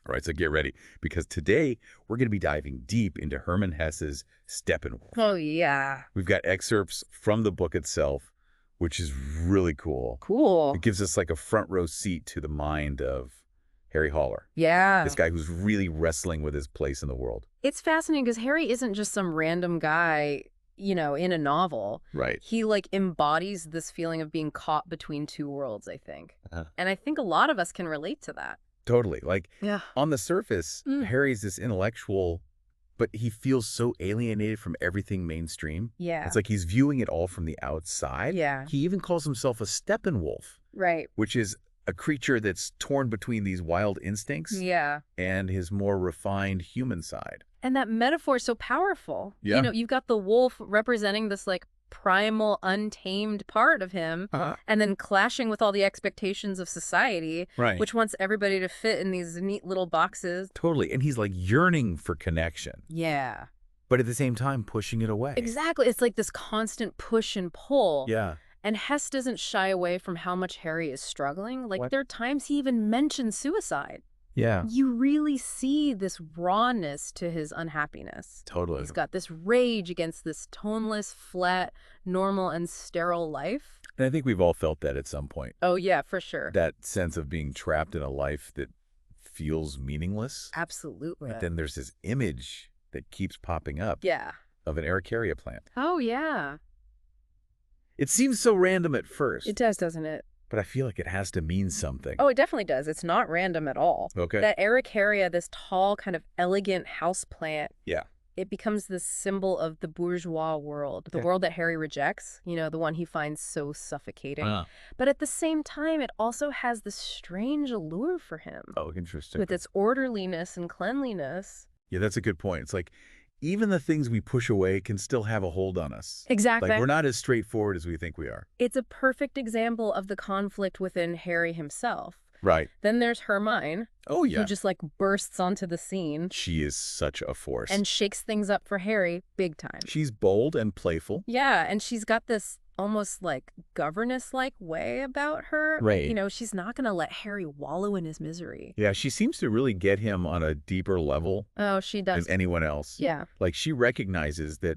All right, so get ready, because today we're going to be diving deep into Hermann Hesse's Steppenwolf. Oh, yeah. We've got excerpts from the book itself, which is really cool. Cool. It gives us like a front row seat to the mind of Harry Haller. Yeah. This guy who's really wrestling with his place in the world. It's fascinating because Harry isn't just some random guy, in a novel. Right. He, embodies this feeling of being caught between two worlds, I think. Uh-huh. And I think a lot of us can relate to that. Totally. Yeah. On the surface, Harry's this intellectual, but he feels so alienated from everything mainstream. Yeah. It's like he's viewing it all from the outside. Yeah. He even calls himself a Steppenwolf. Right. Which is a creature that's torn between these wild instincts and his more refined human side. And that metaphor is so powerful. Yeah. You've got the wolf representing this primal, untamed part of him, and then clashing with all the expectations of society, right, which wants everybody to fit in these neat little boxes. Totally. And he's yearning for connection. Yeah. But at the same time, pushing it away. Exactly. It's like this constant push and pull. Yeah. And Hesse doesn't shy away from how much Harry is struggling. There are times he even mentions suicide. Yeah. You really see this rawness to his unhappiness. Totally. He's got this rage against this toneless, flat, normal, and sterile life. And I think we've all felt that at some point. Oh, yeah, for sure. That sense of being trapped in a life that feels meaningless. Absolutely. But then there's this image that keeps popping up. Yeah. Of an Ericaria plant. Oh, yeah. It seems so random at first. It does, doesn't it? But I feel like it has to mean something. Oh, it definitely does. It's not random at all. Okay. That Ericaria, this tall, kind of elegant houseplant, it becomes this symbol of the bourgeois world, the world that Harry rejects, the one he finds so suffocating. But at the same time, it also has this strange allure for him. Oh, interesting. With its orderliness and cleanliness. Yeah, that's a good point. It's like, even the things we push away can still have a hold on us. Exactly. We're not as straightforward as we think we are. It's a perfect example of the conflict within Harry himself. Right. Then there's Hermione. Oh, yeah. Who just bursts onto the scene. She is such a force. And shakes things up for Harry big time. She's bold and playful. Yeah, and she's got this almost governess-like way about her. Right. She's not going to let Harry wallow in his misery. Yeah, she seems to really get him on a deeper level. Oh, she does. Than anyone else. Yeah. She recognizes that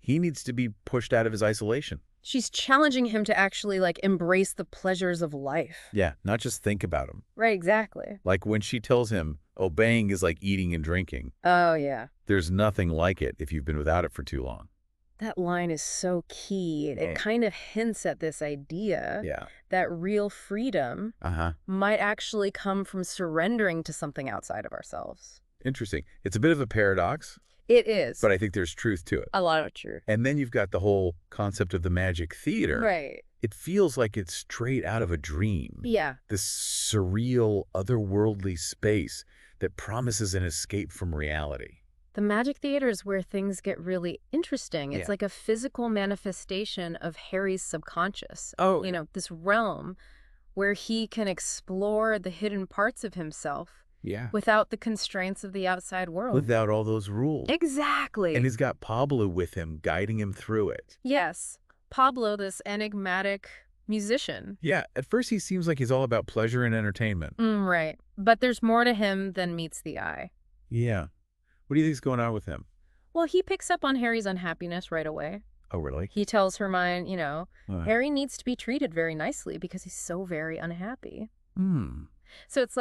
he needs to be pushed out of his isolation. She's challenging him to actually, embrace the pleasures of life. Yeah, not just think about them. Right, exactly. When she tells him, obeying is like eating and drinking. Oh, yeah. There's nothing like it if you've been without it for too long. That line is so key. It kind of hints at this idea that real freedom might actually come from surrendering to something outside of ourselves. Interesting. It's a bit of a paradox. It is. But I think there's truth to it. A lot of truth. And then you've got the whole concept of the magic theater. Right. It feels like it's straight out of a dream. Yeah. This surreal, otherworldly space that promises an escape from reality. The magic theater is where things get really interesting. It's like a physical manifestation of Harry's subconscious. Oh. This realm where he can explore the hidden parts of himself. Yeah. Without the constraints of the outside world. Without all those rules. Exactly. And he's got Pablo with him, guiding him through it. Yes. Pablo, this enigmatic musician. Yeah. At first, he seems like he's all about pleasure and entertainment. Right. But there's more to him than meets the eye. Yeah. What do you think's going on with him? Well, he picks up on Harry's unhappiness right away. Oh, really? He tells Hermione, Harry needs to be treated very nicely because he's so very unhappy. So it's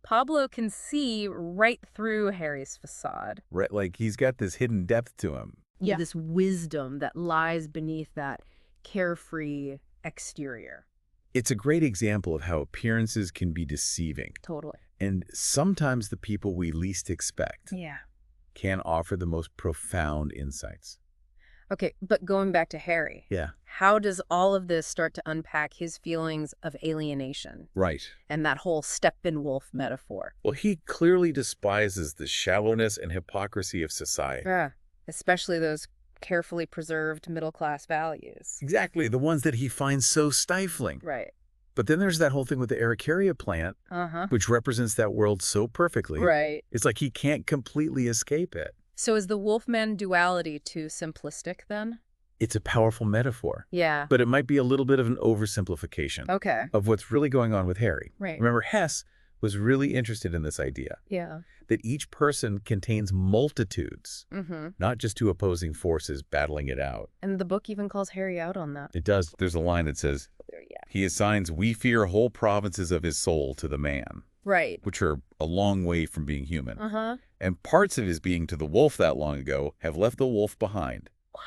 Pablo can see right through Harry's facade. Right, he's got this hidden depth to him. Yeah. This wisdom that lies beneath that carefree exterior. It's a great example of how appearances can be deceiving. Totally. And sometimes the people we least expect can offer the most profound insights. Okay, but going back to Harry. Yeah. How does all of this start to unpack his feelings of alienation? Right. And that whole Steppenwolf metaphor? Well, he clearly despises the shallowness and hypocrisy of society. Yeah, especially those carefully preserved middle-class values. Exactly, the ones that he finds so stifling. Right. But then there's that whole thing with the Ericaria plant, which represents that world so perfectly. Right. It's like he can't completely escape it. So is the Wolfman duality too simplistic then? It's a powerful metaphor. Yeah. But it might be a little bit of an oversimplification of what's really going on with Harry. Right. Remember, Hesse was really interested in this idea. Yeah. That each person contains multitudes, not just two opposing forces battling it out. And the book even calls Harry out on that. It does. There's a line that says, he assigns we fear whole provinces of his soul to the man. Right. Which are a long way from being human. And parts of his being to the wolf that long ago have left the wolf behind. Wow.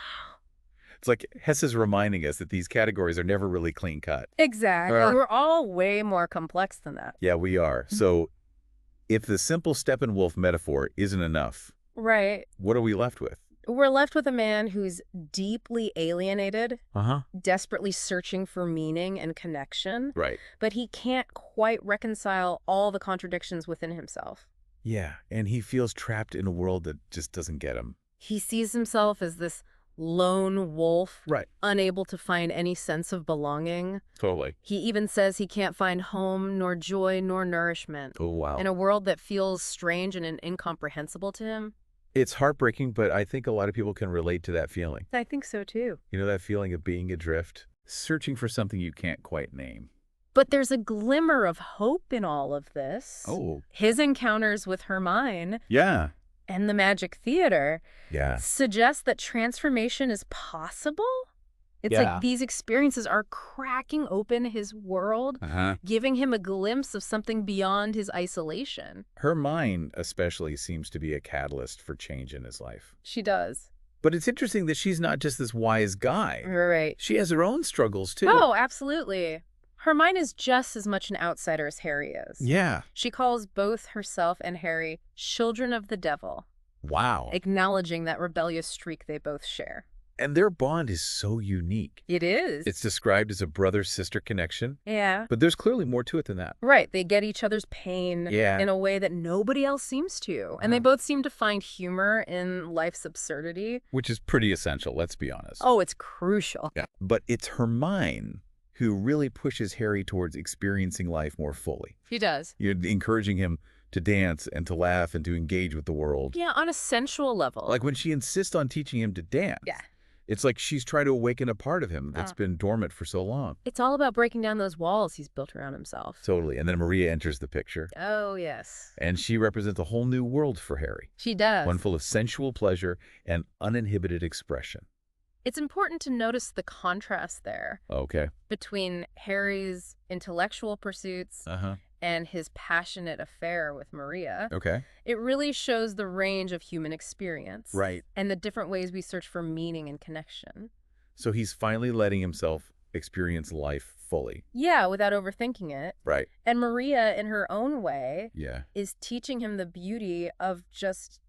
It's like Hesse is reminding us that these categories are never really clean cut. Exactly. We're all way more complex than that. Yeah, we are. So if the simple Steppenwolf metaphor isn't enough, right, what are we left with? We're left with a man who's deeply alienated, desperately searching for meaning and connection. Right. But he can't quite reconcile all the contradictions within himself. Yeah, and he feels trapped in a world that just doesn't get him. He sees himself as this lone wolf, right, unable to find any sense of belonging. Totally. He even says he can't find home, nor joy, nor nourishment. Oh, wow. In a world that feels strange and incomprehensible to him. It's heartbreaking, but I think a lot of people can relate to that feeling. I think so, too. You know, that feeling of being adrift, searching for something you can't quite name. But there's a glimmer of hope in all of this. Oh. His encounters with Hermann. Yeah. And the Magic Theater. Yeah. Suggest that transformation is possible. It's like these experiences are cracking open his world, giving him a glimpse of something beyond his isolation. Her mind especially seems to be a catalyst for change in his life. She does. But it's interesting that she's not just this wise guy. Right. She has her own struggles, too. Oh, absolutely. Hermione is just as much an outsider as Harry is. Yeah. She calls both herself and Harry children of the devil. Wow. Acknowledging that rebellious streak they both share. And their bond is so unique. It is. It's described as a brother-sister connection. Yeah. But there's clearly more to it than that. Right. They get each other's pain in a way that nobody else seems to. And they both seem to find humor in life's absurdity. Which is pretty essential, let's be honest. Oh, it's crucial. Yeah. But it's Hermione who really pushes Harry towards experiencing life more fully. She does. You're encouraging him to dance and to laugh and to engage with the world. Yeah, on a sensual level. Like when she insists on teaching him to dance. Yeah. It's like she's trying to awaken a part of him that's been dormant for so long. It's all about breaking down those walls he's built around himself. Totally. And then Maria enters the picture. Oh, yes. And she represents a whole new world for Harry. She does. One full of sensual pleasure and uninhibited expression. It's important to notice the contrast there. Okay. Between Harry's intellectual pursuits and his passionate affair with Maria. Okay. It really shows the range of human experience. Right. And the different ways we search for meaning and connection. So he's finally letting himself experience life fully. Yeah, without overthinking it. Right. And Maria, in her own way, is teaching him the beauty of just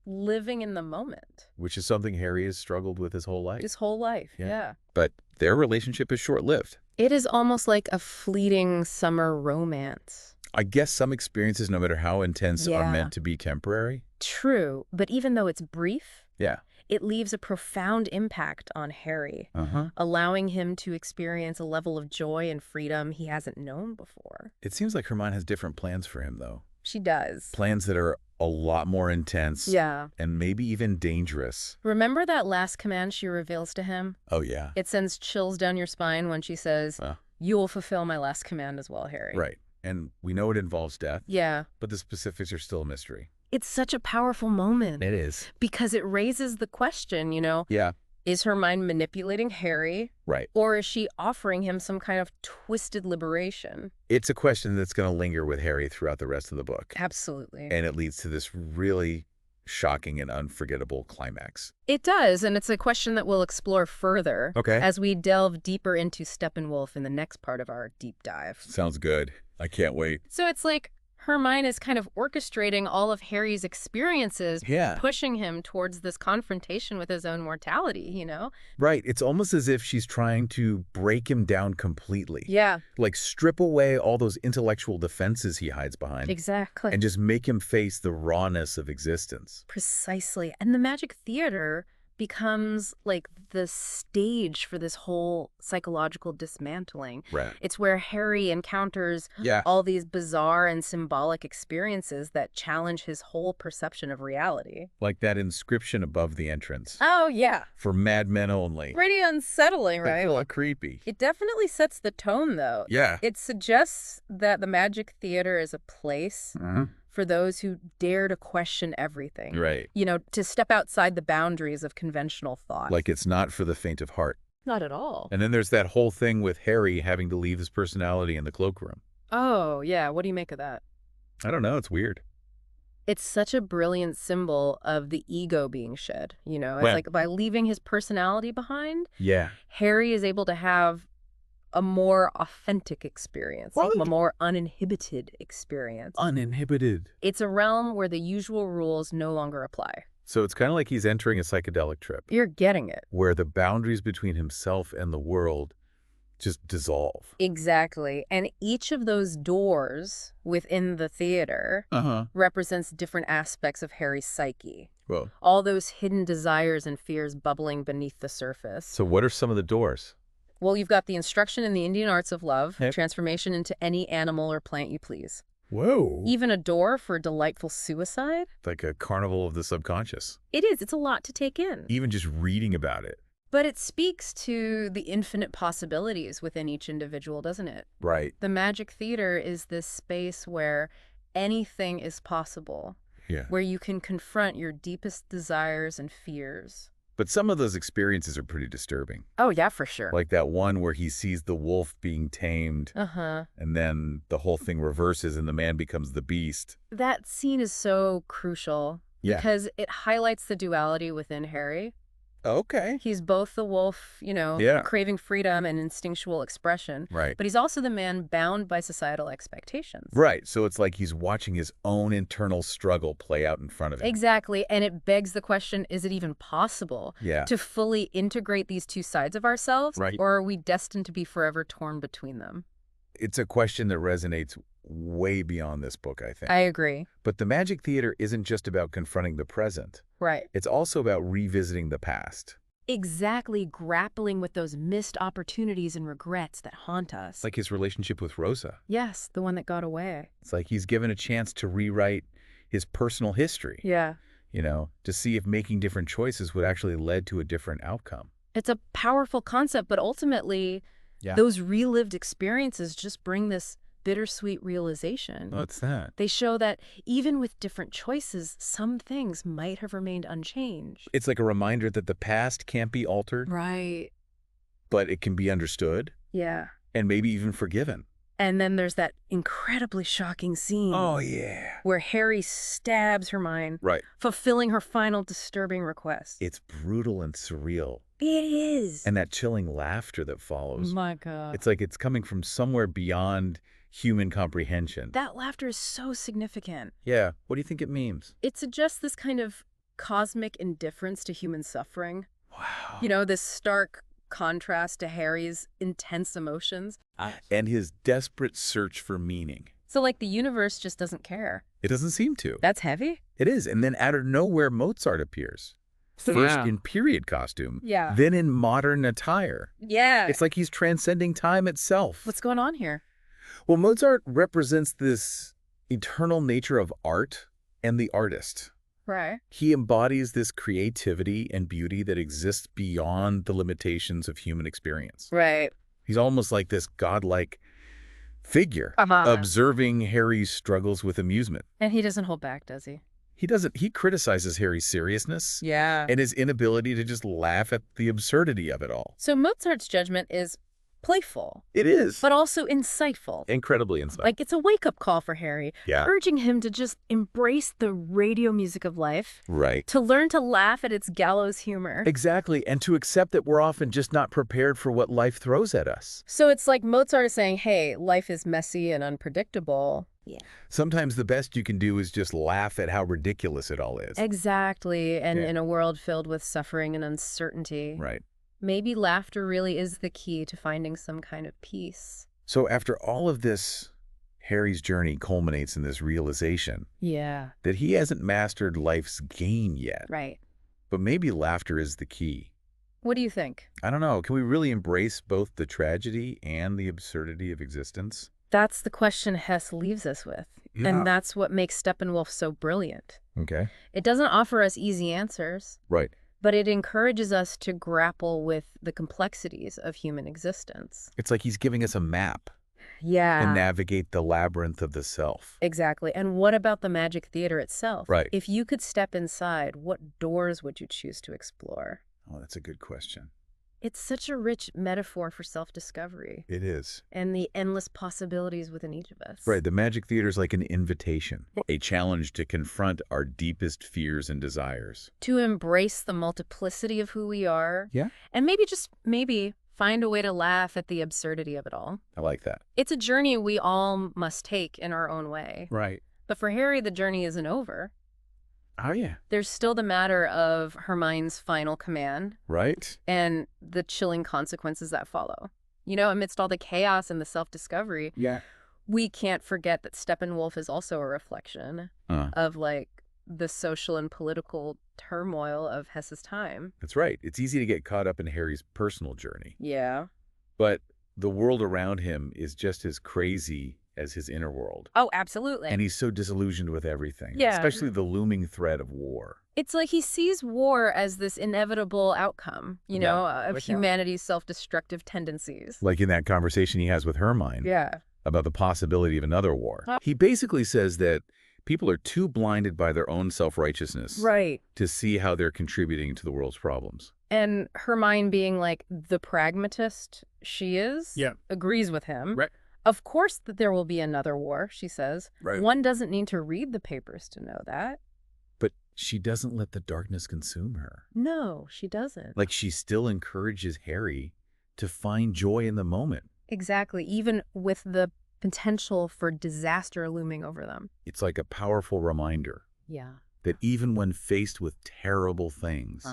living in the moment. Which is something Harry has struggled with his whole life. His whole life, yeah. But their relationship is short-lived. It is almost like a fleeting summer romance. I guess some experiences, no matter how intense, are meant to be temporary. True, but even though it's brief, it leaves a profound impact on Harry, allowing him to experience a level of joy and freedom he hasn't known before. It seems like Hermione has different plans for him, though. She does. Plans that are a lot more intense. Yeah. And maybe even dangerous. Remember that last command she reveals to him? Oh, yeah. It sends chills down your spine when she says, you will fulfill my last command as well, Harry. Right. And we know it involves death. Yeah. But the specifics are still a mystery. It's such a powerful moment. It is. Because it raises the question, you know. Yeah. Is her mind manipulating Harry? Right. Or is she offering him some kind of twisted liberation? It's a question that's going to linger with Harry throughout the rest of the book. Absolutely. And it leads to this really shocking and unforgettable climax. It does, and it's a question that we'll explore further as we delve deeper into Steppenwolf in the next part of our deep dive. Sounds good. I can't wait. So it's like Hermione is kind of orchestrating all of Harry's experiences, pushing him towards this confrontation with his own mortality, you know? Right. It's almost as if she's trying to break him down completely. Yeah. Like strip away all those intellectual defenses he hides behind. Exactly. And just make him face the rawness of existence. Precisely. And the Magic Theater becomes like the stage for this whole psychological dismantling. Right. It's where Harry encounters all these bizarre and symbolic experiences that challenge his whole perception of reality. Like that inscription above the entrance. Oh, yeah. For madmen only. Pretty unsettling, right? I feel creepy. It definitely sets the tone, though. Yeah. It suggests that the Magic Theater is a place for those who dare to question everything. Right. You know, to step outside the boundaries of conventional thought. Like it's not for the faint of heart. Not at all. And then there's that whole thing with Harry having to leave his personality in the cloakroom. Oh, yeah. What do you make of that? I don't know. It's weird. It's such a brilliant symbol of the ego being shed, you know? It's like by leaving his personality behind, Harry is able to have a more authentic experience, like a more uninhibited experience. Uninhibited. It's a realm where the usual rules no longer apply. So it's kind of like he's entering a psychedelic trip. You're getting it. Where the boundaries between himself and the world just dissolve. Exactly. And each of those doors within the theater represents different aspects of Harry's psyche. Whoa. All those hidden desires and fears bubbling beneath the surface. So what are some of the doors? Well, you've got the instruction in the Indian arts of love, transformation into any animal or plant you please. Whoa. Even a door for delightful suicide. Like a carnival of the subconscious. It is. It's a lot to take in. Even just reading about it. But it speaks to the infinite possibilities within each individual, doesn't it? Right. The Magic Theater is this space where anything is possible. Yeah. Where you can confront your deepest desires and fears. But some of those experiences are pretty disturbing. Oh, yeah, for sure. Like that one where he sees the wolf being tamed. And then the whole thing reverses and the man becomes the beast. That scene is so crucial. Yeah. Because it highlights the duality within Harry. Okay. He's both the wolf, you know, craving freedom and instinctual expression. Right. But he's also the man bound by societal expectations. Right. So it's like he's watching his own internal struggle play out in front of him. Exactly. And it begs the question, is it even possible to fully integrate these two sides of ourselves? Right. Or are we destined to be forever torn between them? It's a question that resonates way beyond this book, I think. I agree. But the Magic Theater isn't just about confronting the present. Right. It's also about revisiting the past. Exactly, grappling with those missed opportunities and regrets that haunt us. Like his relationship with Rosa. Yes, the one that got away. It's like he's given a chance to rewrite his personal history. Yeah. You know, to see if making different choices would actually lead to a different outcome. It's a powerful concept, but ultimately, those relived experiences just bring this bittersweet realization. What's that? They show that even with different choices, some things might have remained unchanged. It's like a reminder that the past can't be altered. Right. But it can be understood. Yeah. And maybe even forgiven. And then there's that incredibly shocking scene. Oh, yeah. Where Harry stabs Hermione. Right. Fulfilling her final disturbing request. It's brutal and surreal. It is. And that chilling laughter that follows. My God. It's like it's coming from somewhere beyond human comprehension. That laughter is so significant. Yeah. What do you think it means? It suggests this kind of cosmic indifference to human suffering. Wow. You know, this stark contrast to Harry's intense emotions. And his desperate search for meaning. So, like, the universe just doesn't care. It doesn't seem to. That's heavy. It is. And then out of nowhere, Mozart appears. First in period costume, then in modern attire. Yeah. It's like he's transcending time itself. What's going on here? Well, Mozart represents this eternal nature of art and the artist. Right. He embodies this creativity and beauty that exists beyond the limitations of human experience. Right. He's almost like this godlike figure, observing Harry's struggles with amusement. And he doesn't hold back, does he? He doesn't. He criticizes Harry's seriousness and his inability to just laugh at the absurdity of it all. So Mozart's judgment is playful. It is. But also insightful. Incredibly insightful. Like, it's a wake-up call for Harry, urging him to just embrace the radio music of life. Right. To learn to laugh at its gallows humor. Exactly, and to accept that we're often just not prepared for what life throws at us. So it's like Mozart is saying, hey, life is messy and unpredictable. Yeah. Sometimes the best you can do is just laugh at how ridiculous it all is. Exactly, and in a world filled with suffering and uncertainty. Right. Maybe laughter really is the key to finding some kind of peace. So after all of this, Harry's journey culminates in this realization that he hasn't mastered life's game yet. Right. But maybe laughter is the key. What do you think? I don't know. Can we really embrace both the tragedy and the absurdity of existence? That's the question Hesse leaves us with. Yeah. And that's what makes Steppenwolf so brilliant. Okay. It doesn't offer us easy answers. Right. But it encourages us to grapple with the complexities of human existence. It's like he's giving us a map. Yeah. And navigate the labyrinth of the self. Exactly. And what about the Magic Theater itself? Right. If you could step inside, what doors would you choose to explore? Oh, that's a good question. It's such a rich metaphor for self-discovery. It is. And the endless possibilities within each of us. Right. The Magic Theater is like an invitation, a challenge to confront our deepest fears and desires. To embrace the multiplicity of who we are. Yeah. And maybe find a way to laugh at the absurdity of it all. I like that. It's a journey we all must take in our own way. Right. But for Harry, the journey isn't over. Oh, yeah. There's still the matter of Hermione's final command. Right. And the chilling consequences that follow. You know, amidst all the chaos and the self-discovery, yeah, we can't forget that Steppenwolf is also a reflection of, like, the social and political turmoil of Hesse's time. That's right. It's easy to get caught up in Harry's personal journey. Yeah. But the world around him is just as crazy as his inner world. Oh, absolutely. And he's so disillusioned with everything. Yeah. Especially the looming threat of war. It's like he sees war as this inevitable outcome, you know, of humanity's self-destructive tendencies. Like in that conversation he has with Hermione. Yeah. About the possibility of another war. He basically says that people are too blinded by their own self-righteousness to see how they're contributing to the world's problems. And Hermione, being like the pragmatist she is, agrees with him. Right. Of course that there will be another war, she says. Right. One doesn't need to read the papers to know that. But she doesn't let the darkness consume her. No, she doesn't. Like she still encourages Harry to find joy in the moment. Exactly, even with the potential for disaster looming over them. It's like a powerful reminder. Yeah. That even when faced with terrible things,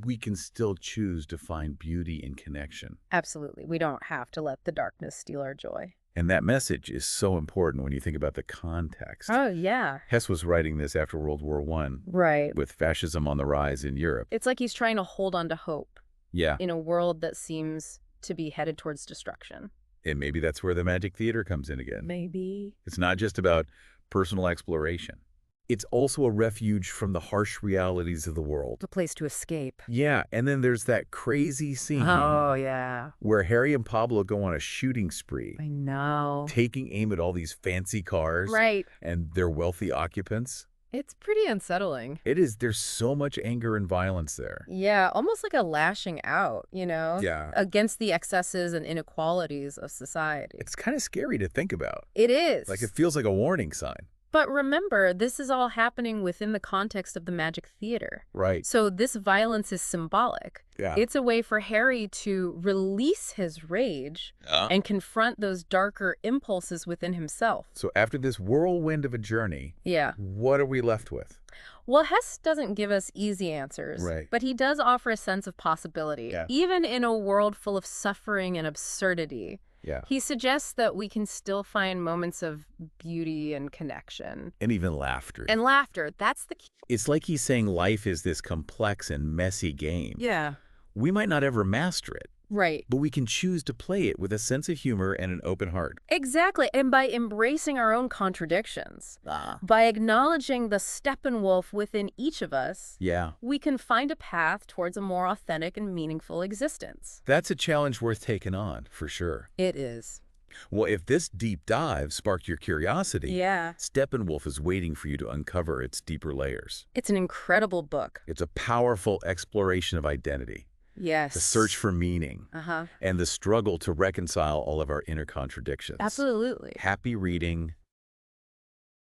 we can still choose to find beauty in connection. Absolutely. We don't have to let the darkness steal our joy. And that message is so important when you think about the context. Oh, yeah. Hesse was writing this after World War I. Right. With fascism on the rise in Europe. It's like he's trying to hold on to hope. Yeah. In a world that seems to be headed towards destruction. And maybe that's where the Magic Theater comes in again. Maybe. It's not just about personal exploration. It's also a refuge from the harsh realities of the world. A place to escape. Yeah, and then there's that crazy scene. Oh, yeah. Where Harry and Pablo go on a shooting spree. I know. Taking aim at all these fancy cars. Right. And their wealthy occupants. It's pretty unsettling. It is. There's so much anger and violence there. Yeah, almost like a lashing out, you know? Yeah. Against the excesses and inequalities of society. It's kind of scary to think about. It is. Like it feels like a warning sign. But remember, this is all happening within the context of the Magic Theater. Right. So this violence is symbolic. Yeah. It's a way for Harry to release his rage and confront those darker impulses within himself. So after this whirlwind of a journey, what are we left with? Well, Hesse doesn't give us easy answers, but he does offer a sense of possibility, even in a world full of suffering and absurdity. Yeah. He suggests that we can still find moments of beauty and connection. And even laughter. And laughter. That's the key. It's like he's saying life is this complex and messy game. Yeah. We might not ever master it. Right. But we can choose to play it with a sense of humor and an open heart. Exactly. And by embracing our own contradictions, by acknowledging the Steppenwolf within each of us, we can find a path towards a more authentic and meaningful existence. That's a challenge worth taking on, for sure. It is. Well, if this deep dive sparked your curiosity, Steppenwolf is waiting for you to uncover its deeper layers. It's an incredible book. It's a powerful exploration of identity. Yes. The search for meaning. And the struggle to reconcile all of our inner contradictions. Absolutely. Happy reading.